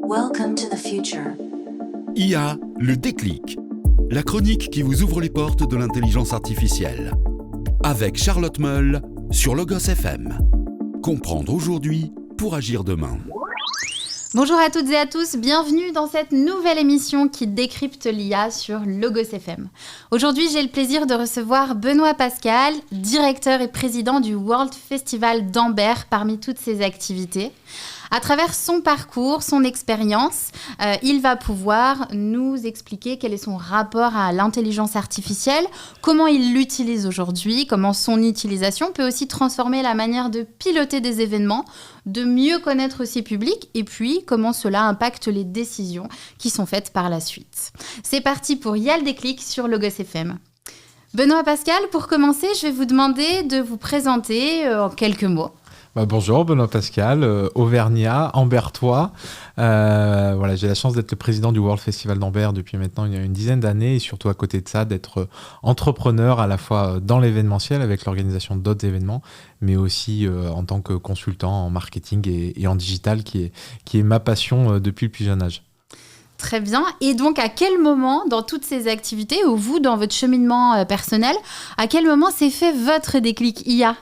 Welcome to the future. IA, le déclic. La chronique qui vous ouvre les portes de l'intelligence artificielle. Avec Charlotte Meul sur Logos FM. Comprendre aujourd'hui pour agir demain. Bonjour à toutes et à tous, bienvenue dans cette nouvelle émission qui décrypte l'IA sur Logos FM. Aujourd'hui, j'ai le plaisir de recevoir Benoît Pascal, directeur et président du World Festival d'Ambert parmi toutes ses activités. À travers son parcours, son expérience, il va pouvoir nous expliquer quel est son rapport à l'intelligence artificielle, comment il l'utilise aujourd'hui, comment son utilisation peut aussi transformer la manière de piloter des événements, de mieux connaître ses publics et puis comment cela impacte les décisions qui sont faites par la suite. C'est parti pour Y'a le déclic sur Logos FM. Benoît Pascal, pour commencer, je vais vous demander de vous présenter en quelques mots. Bonjour, Benoît Pascal, auvergnat, ambertois. Voilà, j'ai la chance d'être le président du World Festival d'Ambert depuis maintenant une dizaine d'années et surtout à côté de ça, d'être entrepreneur à la fois dans l'événementiel avec l'organisation d'autres événements, mais aussi en tant que consultant en marketing et en digital qui est ma passion depuis le plus jeune âge. Très bien. Et donc, à quel moment, dans toutes ces activités, ou vous, dans votre cheminement personnel, à quel moment s'est fait votre déclic IA ?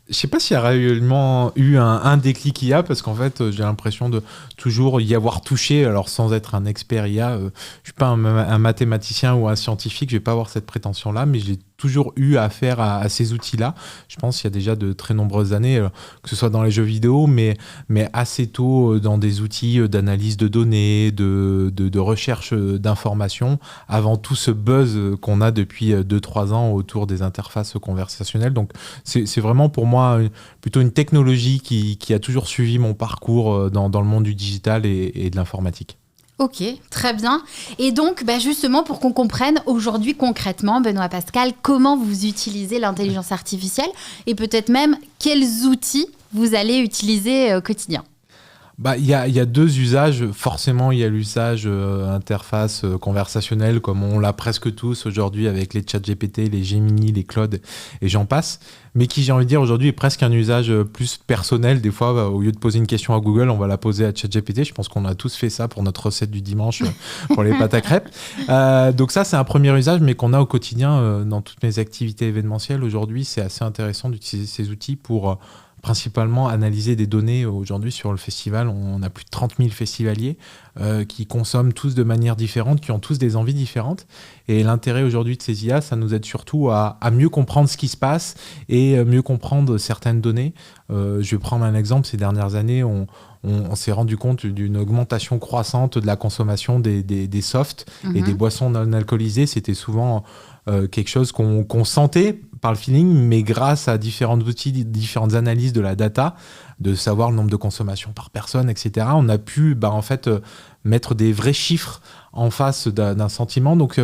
Je ne sais pas s'il y a réellement eu un déclic IA, parce qu'en fait, j'ai l'impression de toujours y avoir touché, alors sans être un expert IA. Je ne suis pas un mathématicien ou un scientifique, je ne vais pas avoir cette prétention-là, mais j'ai toujours eu affaire à ces outils-là. Je pense qu'il y a déjà de très nombreuses années, que ce soit dans les jeux vidéo, mais assez tôt dans des outils d'analyse de données, de recherche d'informations, avant tout ce buzz qu'on a depuis 2-3 ans autour des interfaces conversationnelles. Donc c'est vraiment pour moi plutôt une technologie qui a toujours suivi mon parcours dans le monde du digital et de l'informatique. Ok, très bien. Et donc, justement, pour qu'on comprenne aujourd'hui concrètement, Benoît Pascal, comment vous utilisez l'intelligence artificielle et peut-être même quels outils vous allez utiliser au quotidien. Il y a deux usages. Forcément, il y a l'usage interface conversationnelle, comme on l'a presque tous aujourd'hui avec les ChatGPT, les Gemini, les Claude et j'en passe. Mais qui, j'ai envie de dire, aujourd'hui est presque un usage plus personnel. Des fois, au lieu de poser une question à Google, on va la poser à ChatGPT. Je pense qu'on a tous fait ça pour notre recette du dimanche pour les pâtes à crêpes. Donc ça, c'est un premier usage, mais qu'on a au quotidien dans toutes mes activités événementielles. Aujourd'hui, c'est assez intéressant d'utiliser ces outils pour principalement analyser des données. Aujourd'hui sur le festival, on a plus de 30 000 festivaliers qui consomment tous de manière différente, qui ont tous des envies différentes. Et l'intérêt aujourd'hui de ces IA, ça nous aide surtout à mieux comprendre ce qui se passe et mieux comprendre certaines données. Je vais prendre un exemple. Ces dernières années, on s'est rendu compte d'une augmentation croissante de la consommation des softs et des boissons non alcoolisées. C'était souvent quelque chose qu'on sentait par le feeling, mais grâce à différents outils, différentes analyses de la data, de savoir le nombre de consommations par personne, etc., on a pu mettre des vrais chiffres en face d'un sentiment. Donc,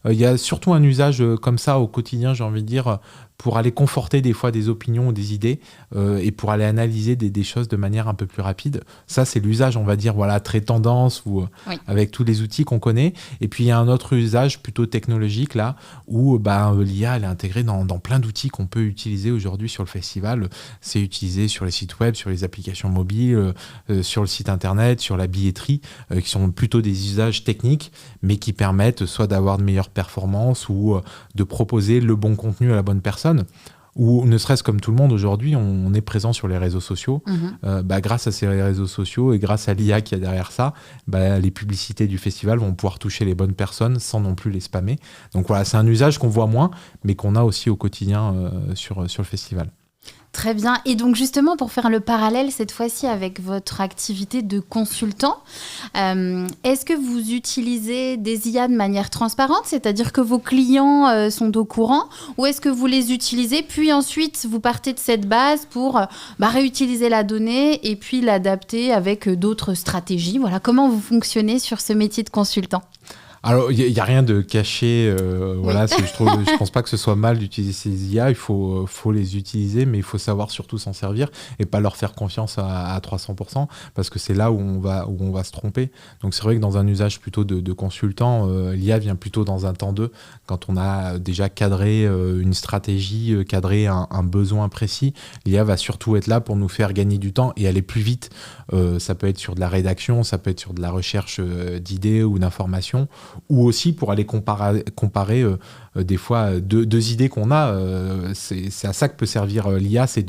il y a surtout un usage comme ça au quotidien, j'ai envie de dire, pour aller conforter des fois des opinions ou des idées et pour aller analyser des choses de manière un peu plus rapide. Ça, c'est l'usage, on va dire, très tendance ou avec tous les outils qu'on connaît. Et puis, il y a un autre usage plutôt technologique, là, où l'IA, elle est intégrée dans plein d'outils qu'on peut utiliser aujourd'hui sur le festival. C'est utilisé sur les sites web, sur les applications mobiles, sur le site internet, sur la billetterie, qui sont plutôt des usages techniques, mais qui permettent soit d'avoir de meilleures performances ou de proposer le bon contenu à la bonne personne. Ou ne serait-ce comme tout le monde aujourd'hui, on est présent sur les réseaux sociaux. Grâce à ces réseaux sociaux et grâce à l'IA qui est derrière ça, les publicités du festival vont pouvoir toucher les bonnes personnes sans non plus les spammer. Donc voilà, c'est un usage qu'on voit moins, mais qu'on a aussi au quotidien sur le festival. Très bien. Et donc justement, pour faire le parallèle cette fois-ci avec votre activité de consultant, est-ce que vous utilisez des IA de manière transparente, c'est-à-dire que vos clients sont au courant, ou est-ce que vous les utilisez, puis ensuite vous partez de cette base pour réutiliser la donnée et puis l'adapter avec d'autres stratégies ? Voilà, comment vous fonctionnez sur ce métier de consultant ? Alors, il n'y a rien de caché. Voilà, je pense pas que ce soit mal d'utiliser ces IA. Il faut les utiliser, mais il faut savoir surtout s'en servir et pas leur faire confiance à 300%, parce que c'est là où on va se tromper. Donc, c'est vrai que dans un usage plutôt de consultant, l'IA vient plutôt dans un temps 2, quand on a déjà cadré une stratégie, cadré un besoin précis. L'IA va surtout être là pour nous faire gagner du temps et aller plus vite. Ça peut être sur de la rédaction, ça peut être sur de la recherche d'idées ou d'informations, ou aussi pour aller comparer des fois deux idées qu'on a. C'est à ça que peut servir l'IA, c'est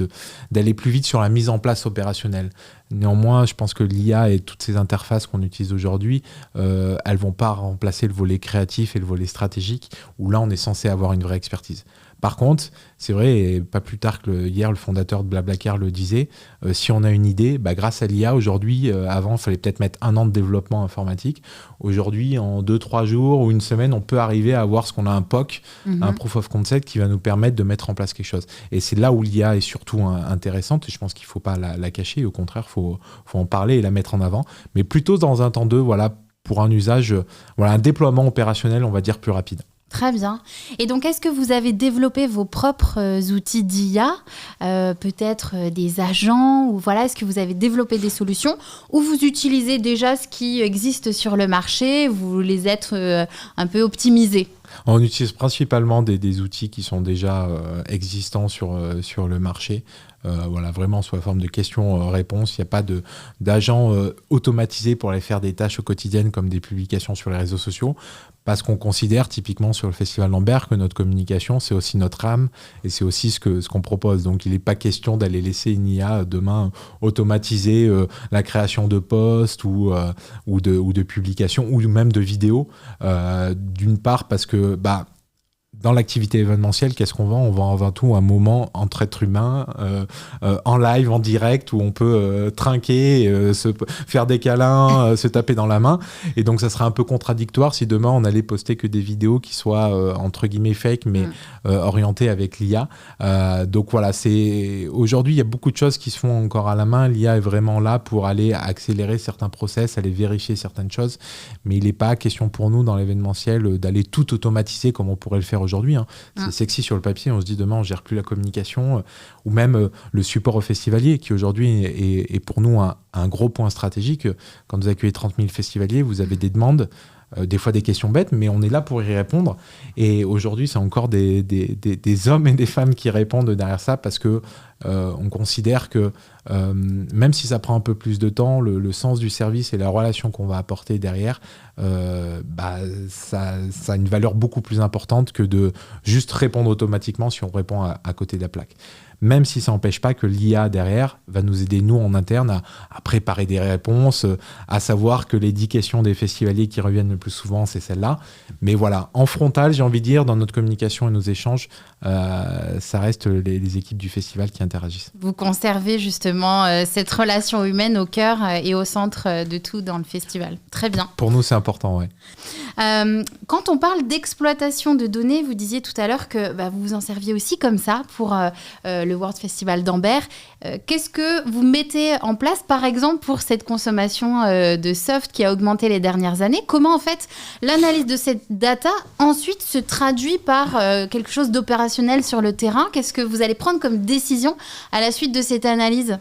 d'aller plus vite sur la mise en place opérationnelle. Néanmoins, je pense que l'IA et toutes ces interfaces qu'on utilise aujourd'hui, elles vont pas remplacer le volet créatif et le volet stratégique, où là, on est censé avoir une vraie expertise. Par contre, c'est vrai, et pas plus tard que hier, le fondateur de Blablacar le disait, si on a une idée, grâce à l'IA, aujourd'hui, avant, il fallait peut-être mettre 1 an de développement informatique. Aujourd'hui, en 2-3 jours ou une semaine, on peut arriver à avoir ce qu'on a un POC, un Proof of Concept, qui va nous permettre de mettre en place quelque chose. Et c'est là où l'IA est surtout intéressante, et je pense qu'il ne faut pas la cacher, au contraire, il faut en parler et la mettre en avant, mais plutôt dans un temps 2, voilà, pour un usage, un déploiement opérationnel, on va dire, plus rapide. Très bien. Et donc, est-ce que vous avez développé vos propres outils d'IA, peut-être des agents, ou voilà, est-ce que vous avez développé des solutions, ou vous utilisez déjà ce qui existe sur le marché, vous les êtes un peu optimisés? On utilise principalement des outils qui sont déjà existants sur le marché. Voilà, vraiment sous la forme de questions-réponses. Il n'y a pas d'agents automatisés pour aller faire des tâches au quotidien comme des publications sur les réseaux sociaux, parce qu'on considère typiquement sur le Festival Lambert que notre communication, c'est aussi notre âme et c'est aussi ce qu'on propose. Donc il n'est pas question d'aller laisser une IA demain automatiser la création de posts ou de publications ou même de vidéos. D'une part parce que dans l'activité événementielle, qu'est-ce qu'on vend ? On vend avant tout un moment entre êtres humains, en live, en direct, où on peut trinquer, faire des câlins, se taper dans la main. Et donc, ça serait un peu contradictoire si demain, on allait poster que des vidéos qui soient, entre guillemets, fake, mais orientées avec l'IA. Donc voilà, aujourd'hui, il y a beaucoup de choses qui se font encore à la main. L'IA est vraiment là pour aller accélérer certains process, aller vérifier certaines choses. Mais il n'est pas question pour nous, dans l'événementiel, d'aller tout automatiser comme on pourrait le faire aujourd'hui. C'est sexy sur le papier, on se dit demain on gère plus la communication ou même le support aux festivaliers qui aujourd'hui est pour nous un gros point stratégique. Quand vous accueillez 30 000 festivaliers, vous avez des demandes, des fois des questions bêtes, mais on est là pour y répondre. Et aujourd'hui, c'est encore des hommes et des femmes qui répondent derrière ça parce que on considère que même si ça prend un peu plus de temps, le sens du service et la relation qu'on va apporter derrière, ça a une valeur beaucoup plus importante que de juste répondre automatiquement si on répond à côté de la plaque. Même si ça n'empêche pas que l'IA derrière va nous aider, nous, en interne, à préparer des réponses, à savoir que les 10 questions des festivaliers qui reviennent le plus souvent, c'est celle-là. Mais voilà, en frontal, j'ai envie de dire, dans notre communication et nos échanges, ça reste les équipes du festival qui interagissent. Vous conservez justement cette relation humaine au cœur et au centre de tout dans le festival. Très bien. Pour nous, c'est important, oui. Quand on parle d'exploitation de données, vous disiez tout à l'heure que vous vous en serviez aussi comme ça pour le World Festival d'Ambert. Qu'est-ce que vous mettez en place, par exemple, pour cette consommation de soft qui a augmenté les dernières années ? Comment, en fait, l'analyse de cette data ensuite se traduit par quelque chose d'opérationnel sur le terrain ? Qu'est-ce que vous allez prendre comme décision à la suite de cette analyse ?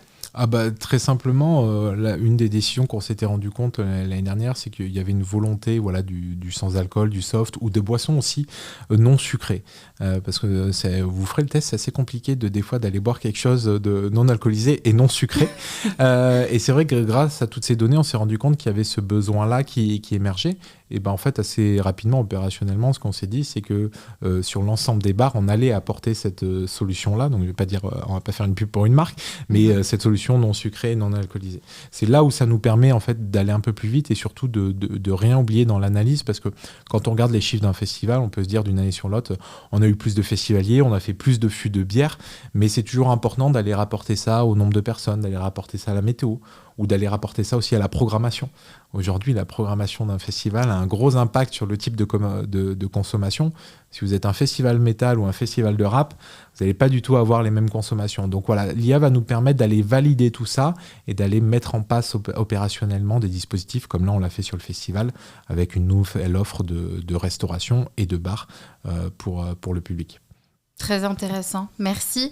Très simplement, une des décisions qu'on s'était rendu compte l'année dernière, c'est qu'il y avait une volonté du sans-alcool, du soft ou de boissons aussi non sucrées. Parce que vous ferez le test, c'est assez compliqué des fois d'aller boire quelque chose de non alcoolisé et non sucré. Et c'est vrai que grâce à toutes ces données, on s'est rendu compte qu'il y avait ce besoin-là qui émergeait. Et en fait, assez rapidement, opérationnellement, ce qu'on s'est dit, c'est que sur l'ensemble des bars, on allait apporter cette solution-là. Donc, je ne vais pas dire, on ne va pas faire une pub pour une marque, mais cette solution non sucrée et non alcoolisée. C'est là où ça nous permet en fait d'aller un peu plus vite et surtout de rien oublier dans l'analyse, parce que quand on regarde les chiffres d'un festival, on peut se dire d'une année sur l'autre, on a eu plus de festivaliers, on a fait plus de fûts de bière, mais c'est toujours important d'aller rapporter ça au nombre de personnes, d'aller rapporter ça à la météo, ou d'aller rapporter ça aussi à la programmation. Aujourd'hui, la programmation d'un festival a un gros impact sur le type de consommation. Si vous êtes un festival métal ou un festival de rap, vous n'allez pas du tout avoir les mêmes consommations. Donc voilà, l'IA va nous permettre d'aller valider tout ça et d'aller mettre en place opérationnellement des dispositifs, comme là on l'a fait sur le festival, avec une nouvelle offre de restauration et de bar pour le public. Très intéressant, merci.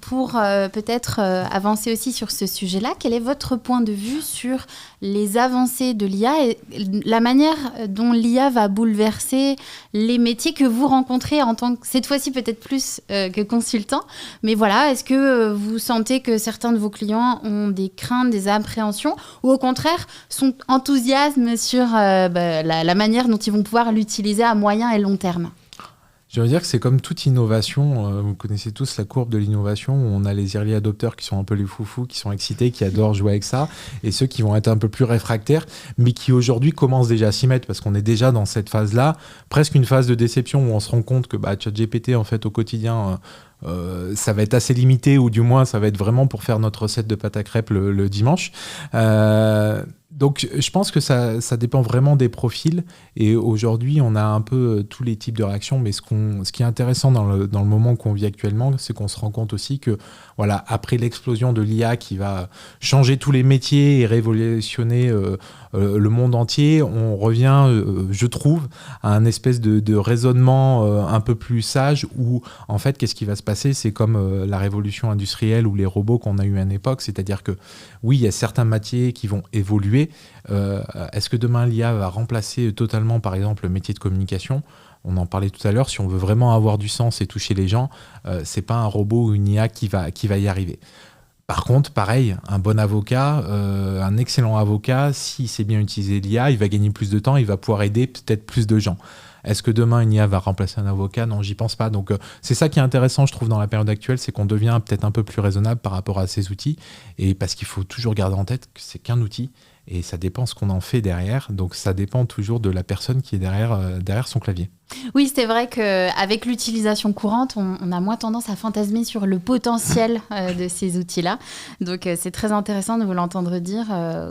Pour peut-être avancer aussi sur ce sujet-là, quel est votre point de vue sur les avancées de l'IA et la manière dont l'IA va bouleverser les métiers que vous rencontrez en tant que, cette fois-ci peut-être plus que consultant, mais voilà, est-ce que vous sentez que certains de vos clients ont des craintes, des appréhensions, ou au contraire sont enthousiastes sur la manière dont ils vont pouvoir l'utiliser à moyen et long terme ? Je veux dire que c'est comme toute innovation. Vous connaissez tous la courbe de l'innovation où on a les early adopters qui sont un peu les foufous, qui sont excités, qui adorent jouer avec ça, et ceux qui vont être un peu plus réfractaires, mais qui aujourd'hui commencent déjà à s'y mettre parce qu'on est déjà dans cette phase-là, presque une phase de déception où on se rend compte que ChatGPT, en fait, au quotidien, ça va être assez limité, ou du moins, ça va être vraiment pour faire notre recette de pâte à crêpes le dimanche. Donc, je pense que ça dépend vraiment des profils. Et aujourd'hui, on a un peu tous les types de réactions. Mais ce qui est intéressant dans le moment qu'on vit actuellement, c'est qu'on se rend compte aussi que, voilà, après l'explosion de l'IA qui va changer tous les métiers et révolutionner le monde entier, on revient, je trouve, à un espèce de raisonnement un peu plus sage où, en fait, qu'est-ce qui va se passer ? C'est comme la révolution industrielle ou les robots qu'on a eu à une époque. C'est-à-dire que, oui, il y a certains métiers qui vont évoluer. Est-ce que demain l'IA va remplacer totalement, par exemple, le métier de communication ? On en parlait tout à l'heure. Si on veut vraiment avoir du sens et toucher les gens, c'est pas un robot ou une IA qui va y arriver. Par contre, pareil, un bon avocat, un excellent avocat, s'il sait bien utiliser l'IA, il va gagner plus de temps, il va pouvoir aider peut-être plus de gens. Est-ce que demain, une IA va remplacer un avocat ? Non, j'y pense pas. Donc, c'est ça qui est intéressant, je trouve, dans la période actuelle, c'est qu'on devient peut-être un peu plus raisonnable par rapport à ces outils. Et parce qu'il faut toujours garder en tête que c'est qu'un outil et ça dépend ce qu'on en fait derrière. Donc, ça dépend toujours de la personne qui est derrière son clavier. Oui, c'est vrai qu'avec l'utilisation courante, on a moins tendance à fantasmer sur le potentiel de ces outils-là. Donc, c'est très intéressant de vous l'entendre dire,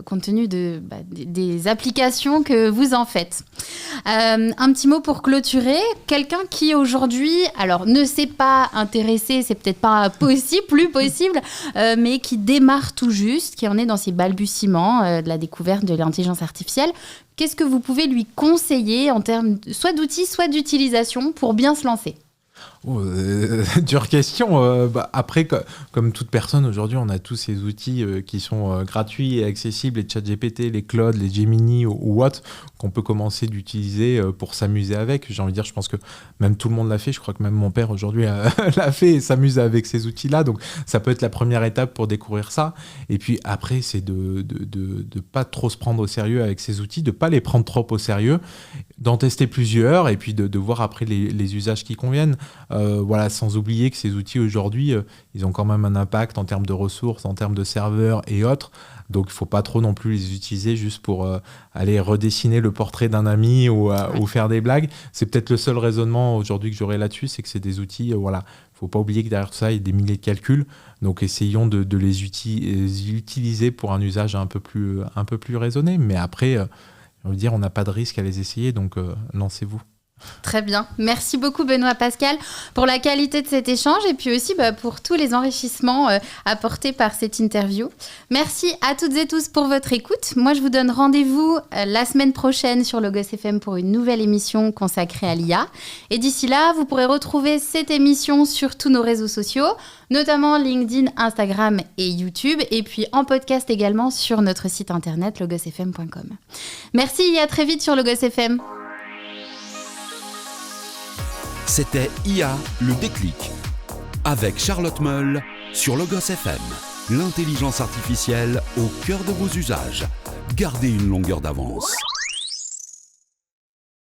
compte tenu des applications que vous en faites. Un petit mot pour clôturer. Quelqu'un qui aujourd'hui, alors ne s'est pas intéressé, c'est peut-être pas plus possible, mais qui démarre tout juste, qui en est dans ses balbutiements de la découverte de l'intelligence artificielle. Qu'est-ce que vous pouvez lui conseiller en termes soit d'outils, soit d'utilisation pour bien se lancer ? Dure question. Après, comme toute personne, aujourd'hui, on a tous ces outils qui sont gratuits et accessibles, les ChatGPT, les Claude, les Gemini ou autres, qu'on peut commencer d'utiliser pour s'amuser avec. J'ai envie de dire, je pense que même tout le monde l'a fait. Je crois que même mon père, aujourd'hui, l'a fait et s'amuse avec ces outils-là. Donc, ça peut être la première étape pour découvrir ça. Et puis, après, c'est de pas trop se prendre au sérieux avec ces outils, de pas les prendre trop au sérieux, d'en tester plusieurs et puis de voir après les usages qui conviennent. Voilà, sans oublier que ces outils aujourd'hui, ils ont quand même un impact en termes de ressources, en termes de serveurs et autres. Donc, il ne faut pas trop non plus les utiliser juste pour aller redessiner le portrait d'un ami ou faire des blagues. C'est peut-être le seul raisonnement aujourd'hui que j'aurais là-dessus, c'est que c'est des outils, voilà. Il ne faut pas oublier que derrière ça, il y a des milliers de calculs. Donc, essayons de les utiliser pour un usage un peu plus raisonné. Mais après, je veux dire, on n'a pas de risque à les essayer, donc lancez-vous. Très bien. Merci beaucoup Benoît Pascal pour la qualité de cet échange et puis aussi pour tous les enrichissements apportés par cette interview. Merci à toutes et tous pour votre écoute. Moi, je vous donne rendez-vous la semaine prochaine sur Logos FM pour une nouvelle émission consacrée à l'IA. Et d'ici là, vous pourrez retrouver cette émission sur tous nos réseaux sociaux, notamment LinkedIn, Instagram et YouTube, et puis en podcast également sur notre site internet logosfm.com. Merci et à très vite sur Logos FM. C'était IA, le déclic, avec Charlotte Meul sur Logos FM. L'intelligence artificielle au cœur de vos usages. Gardez une longueur d'avance.